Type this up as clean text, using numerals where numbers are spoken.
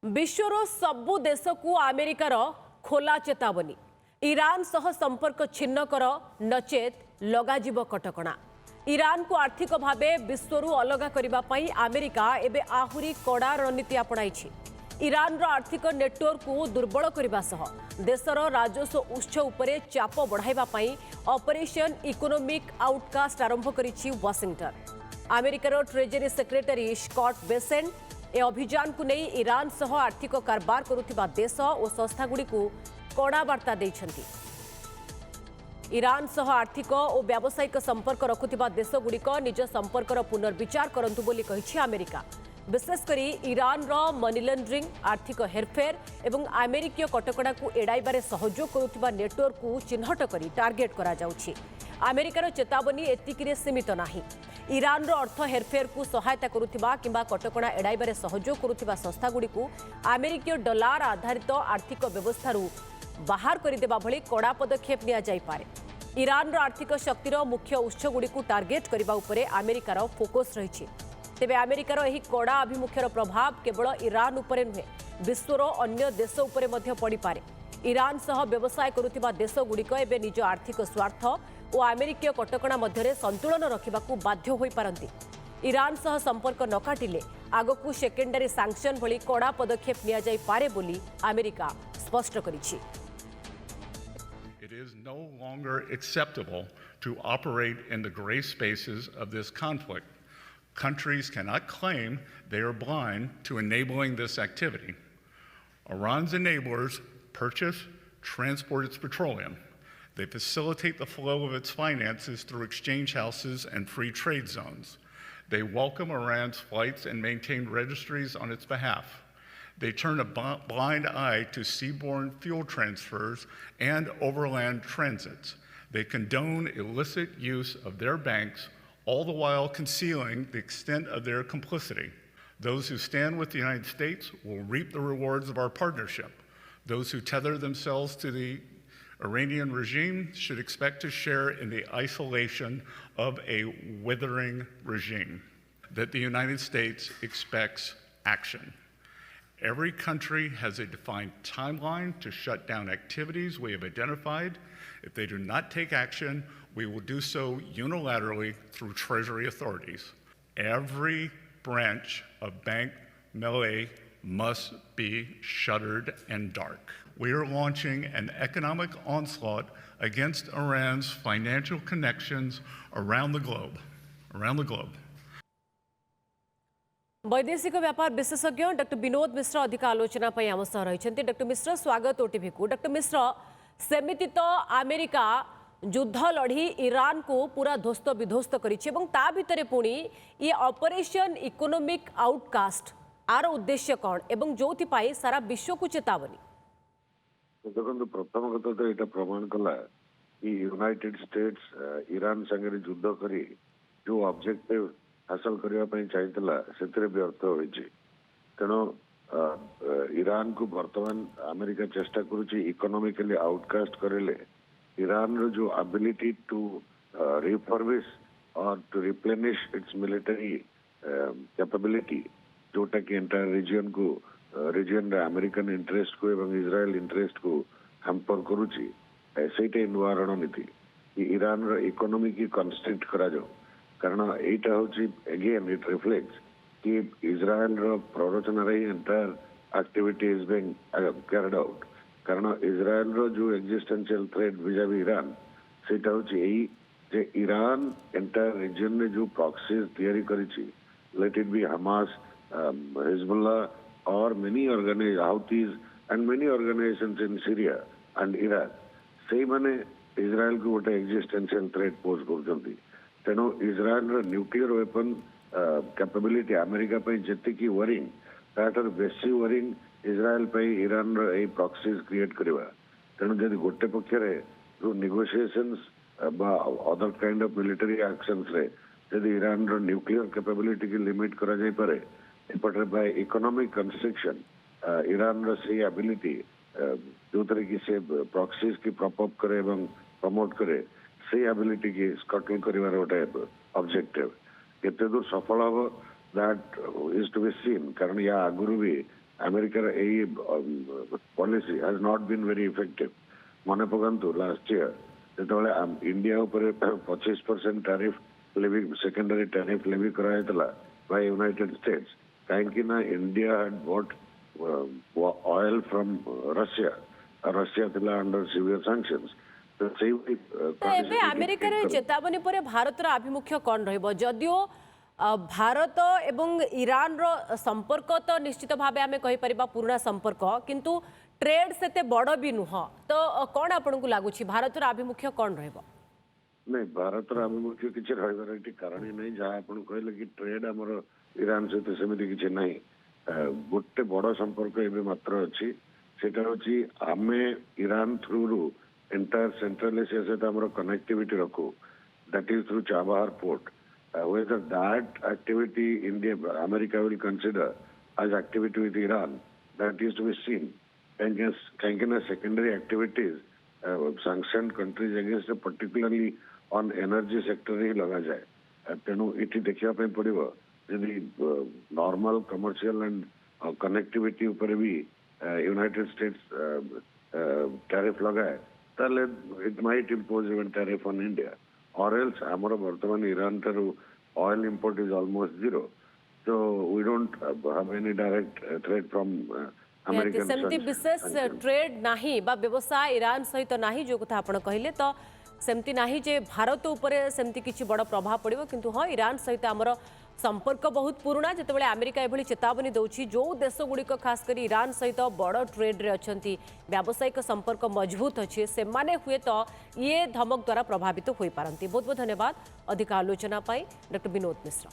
विश्वर सबु देश को अमेरिकार खोला चेतावनी ईरान सह संपर्क छिन्न कर नचेत लगाजिब कटकणा। ईरान को आर्थिक भावे विश्वर अलग करने अमेरिका एबे आहुरी कड़ा रणनीति अपनाई। ईरान रो आर्थिक नेटवर्क को दुर्बल करने सह देशर राजस्व उत्स उपरे चाप बढ़ाई ऑपरेशन इकोनॉमिक आउटकास्ट आरंभ करिछि वाशिंगटन। अमेरिकार ट्रेजरी सेक्रेटरी स्कॉट बेसेंट ए अभियान को नहीं ईरान सह आर्थिक कारबार करुथिबा देश और संस्थागुड़ी को कड़ा वार्ता देइछन्ति। ईरान सह आर्थिक और व्यावसायिक संपर्क रखुथिबा देशगुड़िक निज संपर्कर पुनर्विचार करंतु बोली कहिछि अमेरिका। विशेषकर ईरान रो मनी लॉन्ड्रिंग आर्थिक हेरफेर एवं अमेरिकीय कटकड़ा को एड़ाइबारे सहयोग करुथिबा नेटवर्क को चिन्हट करी टार्गेट करा जाउछि। अमेरिकार चेतावनी एतिकिरे सीमित नाही। ईरान रो अर्थ हेरफेर को सहायता करुथिबा किंबा कटकणा एड़ाइबारे सहयोग करुथिबा संस्थागुड़िक अमेरिकीय डॉलर आधारित आर्थिक व्यवस्थारू बाहर करदेवा भली कड़ा पदक्षेप निया जाई पारे। ईरान रो आर्थिक शक्तिर मुख्य उत्सगुड़िक टार्गेट करबा उपरे अमेरिकार फोकस रहिछि। तेबे अमेरिकार एही कड़ा अभिमुख्यर प्रभाव केवल ईरान उपरे नुहे विश्वर अन्य देश उपरे मध्य पड़ी पारे। ईरान सह व्यवसाय करुथिबा देशगुड़िक एबे निज आर्थिक स्वार्थ और अमेरिकीय कटकणा मध्यरे संतुलन रखिबाकू बाध्य होई पारंती। ईरान सह संपर्क न काटिले आगकू सेकेंडरी सैंक्शन भली कड़ा पदक्षेप निया जाई पारे बोली अमेरिका स्पष्ट करिछि। It is no longer acceptable to operate in the gray spaces of this conflict. Countries cannot claim they are blind to enabling this activity. Iran's enablers purchase, transport its petroleum. They facilitate the flow of its finances through exchange houses and free trade zones. They welcome Iran's flights and maintain registries on its behalf. They turn a blind eye to seaborne fuel transfers and overland transits. They condone illicit use of their banks, all the while concealing the extent of their complicity. Those who stand with the United States will reap the rewards of our partnership. Those who tether themselves to the Iranian regime should expect to share in the isolation of a withering regime. That the United States expects action. Every country has a defined timeline to shut down activities we have identified. If they do not take action, we will do so unilaterally through Treasury authorities. Every branch of Bank Melee must be shuttered and dark. We are launching an economic onslaught against Iran's financial connections around the globe. वैदेशिक व्यापार विशेषज्ञ doctor Vinod मिश्र अधिक आलोचना आम सह रही। Doctor मिश्र स्वागत OTV को। डॉक्टर मिश्र सेमिति तो अमेरिका युद्ध लड़ी ईरान को पूरा ध्वस्त विध्वस्त करा भितर पुणी ये ऑपरेशन इकोनॉमिक आउटकास्ट आर उद्देश्य कौन एवं जो सारा विश्व को चेतावनी। देखो प्रथम कथा तो यहाँ प्रमाण कला कि यूनाइटेड स्टेट्स ईरान संगे युद्ध करी जो ऑब्जेक्टिव हासिल करने चाहिए व्यर्थ हो। तेणु ईरान को बर्तमान अमेरिका चेष्टा करुच्ची इकोनॉमिकली आउटकास्ट करेले ईरान रो जो ability to refurbish or to replenish its military capability जोटा कि एंटायर रीजन रे अमेरिकन इंटरेस्ट को एवं इजराइल इंटरेस्ट को हैम्पर करुच्ची से नुआ नीति कि ईरान रो इकोनॉमी की कंस्ट्रेंट करा जाओ। कारण यहाँ हूँ अगेन इट रिफ्लेक्ट्स कि इजराइल रो प्ररोचना रही entire activity is being carried out. कारण इजराइल रो जो एक्जिस्टेंशियल थ्रेट विजावी ईरान से हूँ जे ईरान एंटायर रीजन में जो प्रॉक्सीज तैयारी करिछि let it be Hamas Hezbollah और many Houthis and many organisations in Syria and Iraq से माने इजराइल को गोटे एक्जिस्टेंशियल थ्रेट पोज कर। तेणु Israel nuclear weapon capability America जी वरिंग तार बेसी वरिंग इजराइल ईरान प्रॉक्सीज क्रिएट करवा। तेणु जब गोटे पक्षर जो negotiations other kind of military actions रे यदि ईरान न्यूक्लियर कैपेबिलिटी की लिमिट करा जाय पारे एपटे बाय इकोनॉमिक कंस्ट्रक्शन ईरान से एबिलिटी जो तरह की से प्रॉक्सीज की प्रॉपअप करे एवं प्रमोट करे से एबिलिटी की स्कटल करिवार गोटे ऑब्जेक्टिव केते दूर सफल हम that is to be seen. कारण या आगुरी भी America policy has not been very effective. मन पकातु लास्ट ईयर जो इंडिया उपर 25% tariff levy secondary tariff levy कराइला बाय यूनाइटेड स्टेट्स कहीं ना India had bought oil from Russia Russia थिला अंडर सिवियर सैंक्शंस तो एबे अमेरिका रे चेतावनी पर भारत रो आभिमुख्य कोन रहइबो जदियो भारत एवं ईरान रो संपर्क तो निश्चित भावे आमे कहि परिबा पुराना संपर्क किंतु ट्रेड सेते बड़ भी नुह तो कौन आपन को लागुछि भारत रो आभिमुख्य कोन रहइबो नहीं भारत रो आभिमुख्य किछि रहइबार एटी कारण ही नहीं जहां आपन कहले कि ट्रेड हमर ईरान सहित सेमिति किछि नहीं गोटे बड़ संपर्क एबे मात्र अछि सेटा होछि आमे ईरान थ्रू रू एंटायर सेंट्रल एशिया सहित हमर कनेक्टिविटी रखू that is through Chabahar port whether that activity India America will consider as activity with Iran that is to be seen. Kind secondary activities sanctioned countries against particularly on energy sector ही लगा जाए तेणु इटी देखिया पे पड़िबो यदि normal commercial and connectivity ऊपर भी United states tariff लगाए ताले it might impose even tariff on India or else ଆମର ବର୍ତ୍ତମାନ ଇରାନ ଠାରୁ oil import is almost zero so we don't have any direct threat from American सेमती विशेष trade नाही बा व्यवसाय ईरान सहित नाही जो कथा आपण कहिले तो सेमती नाही जे भारत ऊपर सेमती किछि बड़ प्रभाव पड़िबो किंतु हां ईरान सहित हमर संपर्क बहुत पुराना जेतेबेले अमेरिका एभली चेतावनी दउछि जो देश गुड़िक खास करी ईरान सहित बड़ ट्रेड रे अछंती व्यावसायिक संपर्क मजबूत अछि से माने हुए तो ये धमक द्वारा प्रभावित होई पारंती बहुत बहुत धन्यवाद अधिक आलोचना पाई डॉक्टर विनोद मिश्रा।